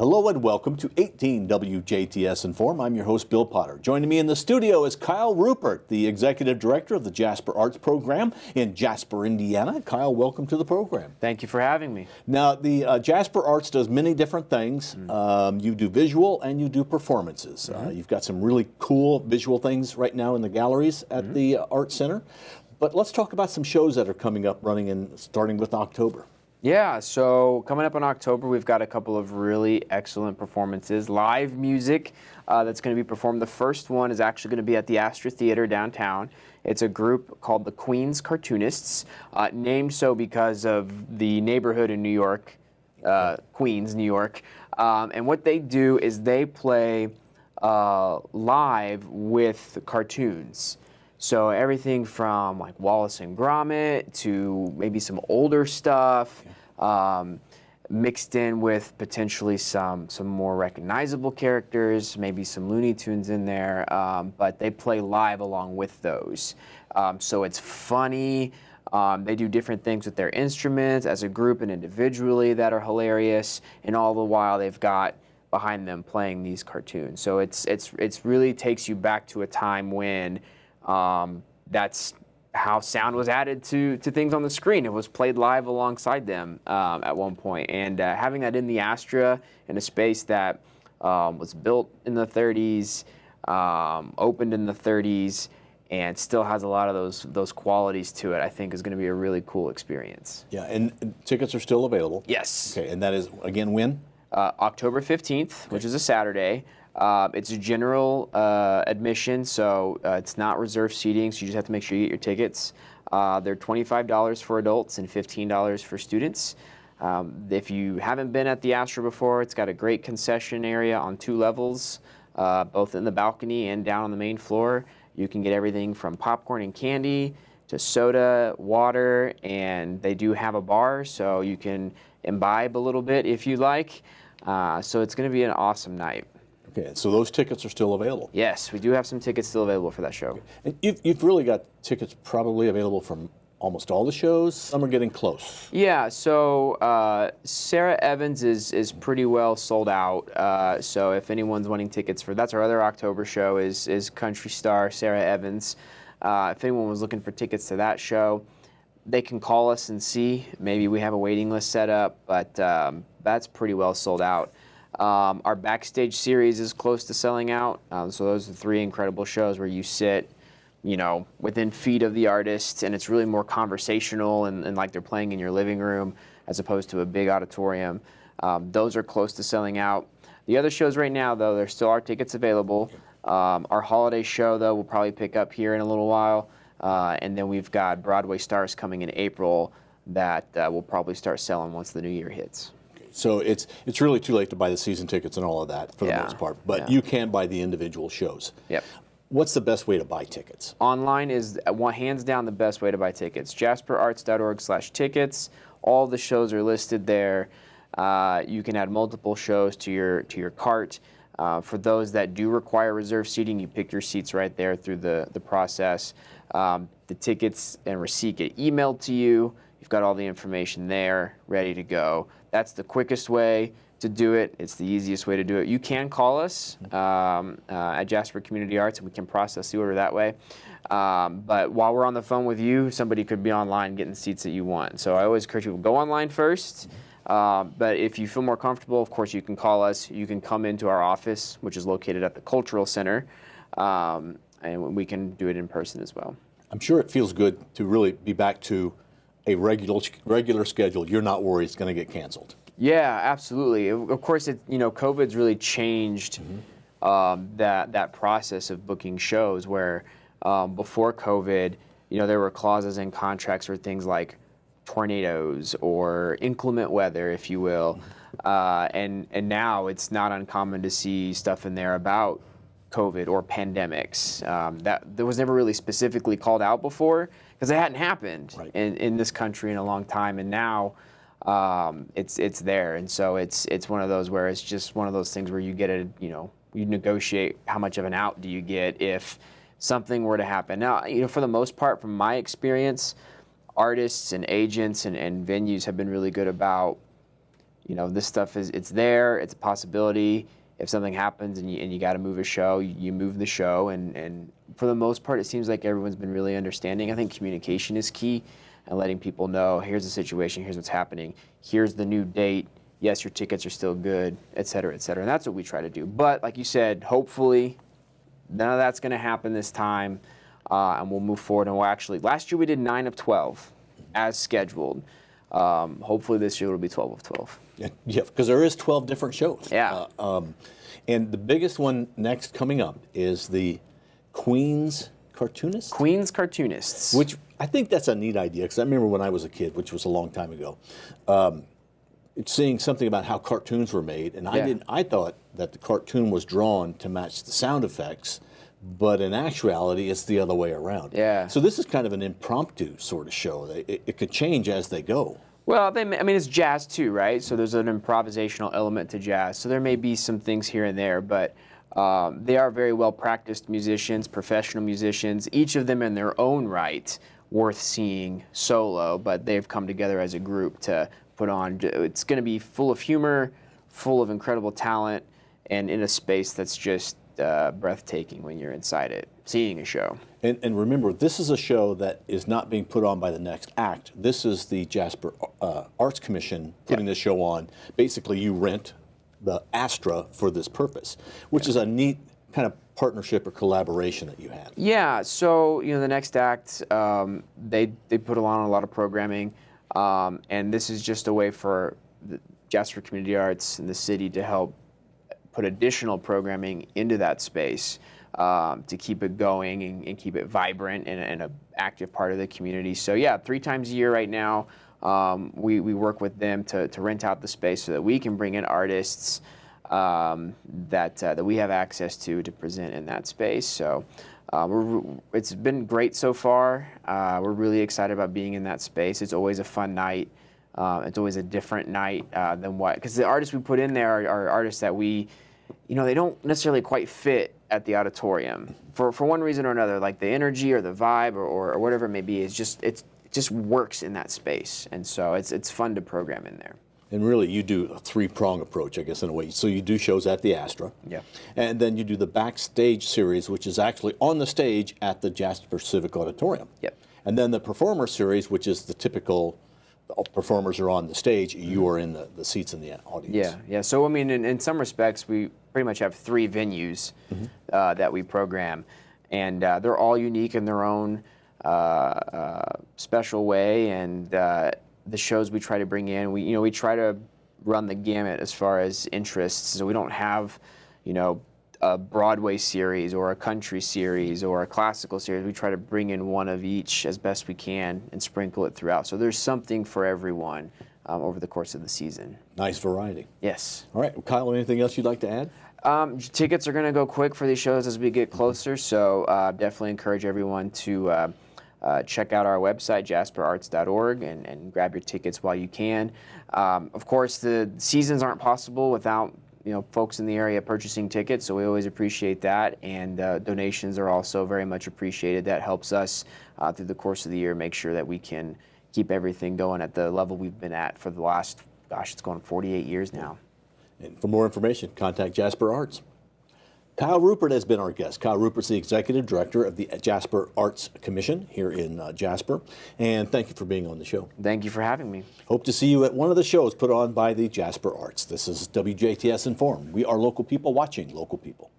Hello and welcome to 18 WJTS in.form. I'm your host, Bill Potter. Joining me in the studio is Kyle Rupert, the Executive Director of the Jasper Arts Program in Jasper, Indiana. Kyle, welcome to the program. Thank you for having me. Now, the Jasper Arts does many different things. You do visual and you do performances. You've got some really cool visual things right now in the galleries at the Art Center. But let's talk about some shows that are coming up, starting with October. Yeah, so coming up in October, we've got a couple of really excellent performances. Live music that's going to be performed. The first one is actually going to be at the Astra Theater downtown. It's a group called the Queens Cartoonists, named so because of the neighborhood in New York, Queens, New York. And what they do is they play live with cartoons. So everything from like Wallace and Gromit to maybe some older stuff, mixed in with potentially some more recognizable characters, maybe some Looney Tunes in there, but they play live along with those. So it's funny. They do different things with their instruments as a group and individually that are hilarious, and all the while they've got behind them playing these cartoons. So it's really takes you back to a time when that's how sound was added to things on the screen. It was played live alongside them at one point. And having that in the Astra, in a space that was built in the 30s, opened in the 30s, and still has a lot of those qualities to it, I think is going to be a really cool experience. Yeah, and tickets are still available. Yes. Okay, and that is, again, when? October 15th, which is a Saturday. It's a general admission, so it's not reserved seating, so you just have to make sure you get your tickets. They're $25 for adults and $15 for students. If you haven't been at the Astra before, it's got a great concession area on 2 levels, both in the balcony and down on the main floor. You can get everything from popcorn and candy to soda, water, and they do have a bar, so you can imbibe a little bit if you like. So it's going to be an awesome night. Okay, so those tickets are still available? Yes, we do have some tickets still available for that show. Okay. And you've really got tickets probably available from almost all the shows. Some are getting close. Yeah, so Sarah Evans is pretty well sold out. So if anyone's wanting tickets for, that's our other October show is country star Sarah Evans. If anyone was looking for tickets to that show, they can call us and see. Maybe we have a waiting list set up, but that's pretty well sold out. Our backstage series is close to selling out. So those are 3 incredible shows where you sit, within feet of the artist, and it's really more conversational and like they're playing in your living room as opposed to a big auditorium. Those are close to selling out. The other shows right now, though, there still are tickets available. Our holiday show, though, will probably pick up here in a little while. And then we've got Broadway Stars coming in April that will probably start selling once the new year hits. So it's really too late to buy the season tickets and all of that for the most part, but you can buy the individual shows. Yep. What's the best way to buy tickets? Online is hands down the best way to buy tickets. JasperArts.org/tickets. All the shows are listed there. You can add multiple shows to your cart. For those that do require reserved seating, you pick your seats right there through the process. The tickets and receipt get emailed to you. You've got all the information there, ready to go. That's the quickest way to do it. It's the easiest way to do it. You can call us at Jasper Community Arts, and we can process the order that way. But while we're on the phone with you, somebody could be online getting the seats that you want. So I always encourage people to go online first. But if you feel more comfortable, of course, you can call us. You can come into our office, which is located at the Cultural Center, and we can do it in person as well. I'm sure it feels good to really be back to a regular schedule. You're not worried it's going to get canceled. Yeah, absolutely. Of course, COVID's really changed that process of booking shows. Where before COVID, there were clauses in contracts for things like tornadoes or inclement weather, if you will, and now it's not uncommon to see stuff in there about COVID or pandemics. That was never really specifically called out before because it hadn't happened in this country in a long time, and now it's there. And so it's one of those where it's just one of those things where you get you negotiate how much of an out do you get if something were to happen. Now, for the most part, from my experience, artists and agents and venues have been really good about this stuff it's there, it's a possibility. If something happens and you got to move a show, you move the show. And for the most part, it seems like everyone's been really understanding. I think communication is key, and letting people know, here's the situation, here's what's happening, here's the new date, yes, your tickets are still good, et cetera, et cetera. And that's what we try to do. But like you said, hopefully none of that's going to happen this time, and we'll move forward. And last year we did 9 of 12 as scheduled. Hopefully this year it'll be 12 of 12. Yeah, because there is 12 different shows. Yeah. And the biggest one next coming up is the Queens Cartoonists. Queens Cartoonists. Which I think that's a neat idea, because I remember when I was a kid, which was a long time ago, seeing something about how cartoons were made, and I thought that the cartoon was drawn to match the sound effects, but in actuality, it's the other way around. Yeah. So this is kind of an impromptu sort of show. It could change as they go. Well, it's jazz too, right? So there's an improvisational element to jazz. So there may be some things here and there, but they are very well practiced musicians, professional musicians, each of them in their own right worth seeing solo, but they've come together as a group to put on. It's going to be full of humor, full of incredible talent, and in a space that's just breathtaking when you're inside it, seeing a show. And remember, this is a show that is not being put on by the next act. This is the Jasper Arts Commission putting this show on. Basically, you rent the Astra for this purpose, which is a neat kind of partnership or collaboration that you have. Yeah, so the next act, they put on a lot of programming, and this is just a way for the Jasper Community Arts and the city to help put additional programming into that space to keep it going and keep it vibrant and an active part of the community. So yeah, 3 times a year right now, we work with them to rent out the space so that we can bring in artists that we have access to present in that space. So it's been great so far. We're really excited about being in that space. It's always a fun night. It's always a different night than because the artists we put in there are artists that they don't necessarily quite fit at the auditorium for one reason or another, like the energy or the vibe or whatever it may be. It just works in that space, and so it's fun to program in there. And really, you do a 3-prong approach, I guess, in a way. So you do shows at the Astra. Yeah. And then you do the backstage series, which is actually on the stage at the Jasper Civic Auditorium. Yep. And then the performer series, which is the typical performers are on the stage, you are in the seats in the audience. Yeah. So, in some respects, we pretty much have 3 venues that we program. And they're all unique in their own special way. And the shows we try to bring in, we try to run the gamut as far as interests. So we don't have, a Broadway series or a country series or a classical series. We try to bring in one of each as best we can and sprinkle it throughout. So there's something for everyone over the course of the season. Nice variety. Yes. All right. Kyle, anything else you'd like to add? Tickets are going to go quick for these shows as we get closer. So definitely encourage everyone to check out our website, jasperarts.org, and grab your tickets while you can. Of course, the seasons aren't possible without folks in the area purchasing tickets, so we always appreciate that. And donations are also very much appreciated. That helps us through the course of the year make sure that we can keep everything going at the level we've been at for the last, it's going 48 years now. And for more information, contact Jasper Arts. Kyle Rupert has been our guest. Kyle Rupert's the Executive Director of the Jasper Arts Commission here in Jasper. And thank you for being on the show. Thank you for having me. Hope to see you at one of the shows put on by the Jasper Arts. This is WJTS in.form. We are local people watching local people.